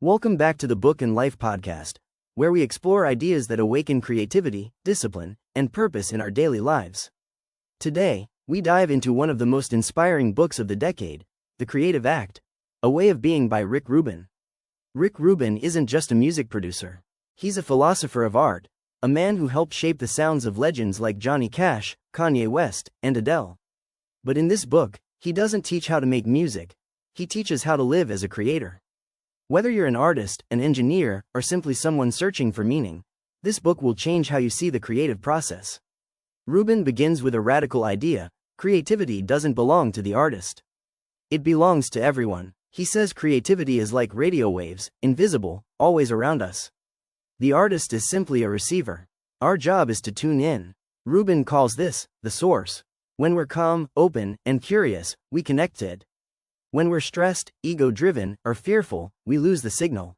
Welcome back to the Book and Life podcast, where we explore ideas that awaken creativity, discipline, and purpose in our daily lives. Today, we dive into one of the most inspiring books of the decade, The Creative Act, A Way of Being by Rick Rubin. Rick Rubin isn't just a music producer. He's a philosopher of art, a man who helped shape the sounds of legends like Johnny Cash, Kanye West, and Adele. But in this book, he doesn't teach how to make music. He teaches how to live as a creator. Whether you're an artist, an engineer, or simply someone searching for meaning, this book will change how you see the creative process. Rubin begins with a radical idea: creativity doesn't belong to the artist. It belongs to everyone. He says creativity is like radio waves, invisible, always around us. The artist is simply a receiver. Our job is to tune in. Rubin calls this the source. When we're calm, open, and curious, we connect to it. When we're stressed, ego-driven, or fearful, we lose the signal.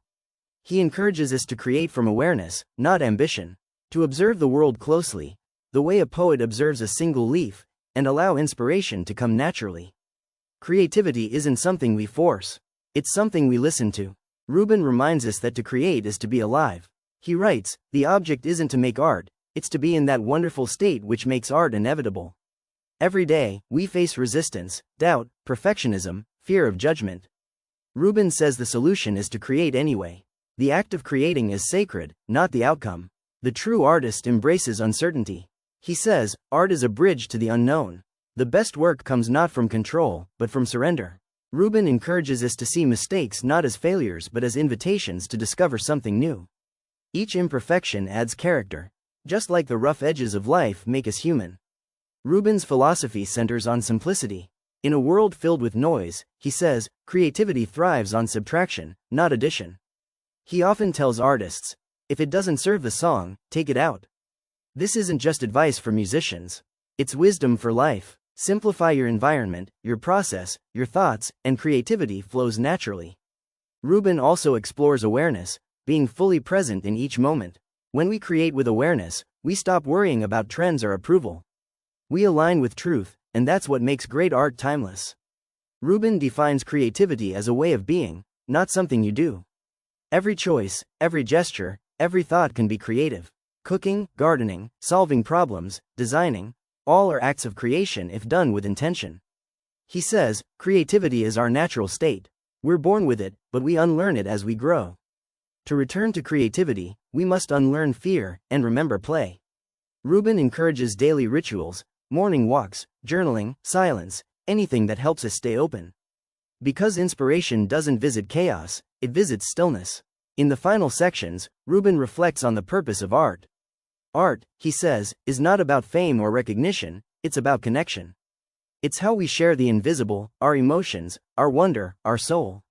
He encourages us to create from awareness, not ambition, to observe the world closely, the way a poet observes a single leaf, and allow inspiration to come naturally. Creativity isn't something we force, it's something we listen to. Rubin reminds us that to create is to be alive. He writes, "The object isn't to make art, it's to be in that wonderful state which makes art inevitable." Every day, we face resistance, doubt, perfectionism, fear of judgment. Rubin says the solution is to create anyway. The act of creating is sacred, not the outcome. The true artist embraces uncertainty. He says, art is a bridge to the unknown. The best work comes not from control, but from surrender. Rubin encourages us to see mistakes not as failures but as invitations to discover something new. Each imperfection adds character. Just like the rough edges of life make us human. Rubin's philosophy centers on simplicity. In a world filled with noise, he says, creativity thrives on subtraction, not addition. He often tells artists, if it doesn't serve the song, take it out. This isn't just advice for musicians. It's wisdom for life. Simplify your environment, your process, your thoughts, and creativity flows naturally. Rubin also explores awareness, being fully present in each moment. When we create with awareness, we stop worrying about trends or approval. We align with truth, and that's what makes great art timeless. Rubin defines creativity as a way of being, not something you do. Every choice, every gesture, every thought can be creative. Cooking, gardening, solving problems, designing, all are acts of creation if done with intention. He says, creativity is our natural state. We're born with it, but we unlearn it as we grow. To return to creativity, we must unlearn fear and remember play. Rubin encourages daily rituals, morning walks, journaling, silence, anything that helps us stay open. Because inspiration doesn't visit chaos, it visits stillness. In the final sections, Rubin reflects on the purpose of art. Art, he says, is not about fame or recognition, it's about connection. It's how we share the invisible, our emotions, our wonder, our soul.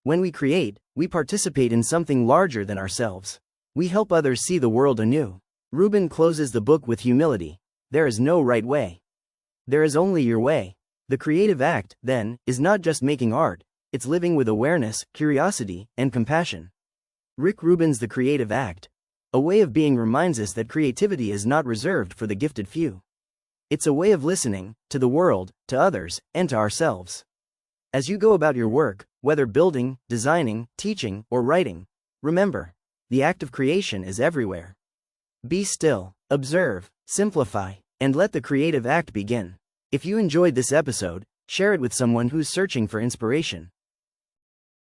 When we create, we participate in something larger than ourselves. We help others see the world anew. Rubin closes the book with humility. There is no right way. There is only your way. The creative act, then, is not just making art, it's living with awareness, curiosity, and compassion. Rick Rubin's The Creative Act, A Way of Being reminds us that creativity is not reserved for the gifted few. It's a way of listening, to the world, to others, and to ourselves. As you go about your work, whether building, designing, teaching, or writing, remember, the act of creation is everywhere. Be still, observe, simplify, and let the creative act begin. If you enjoyed this episode, share it with someone who's searching for inspiration.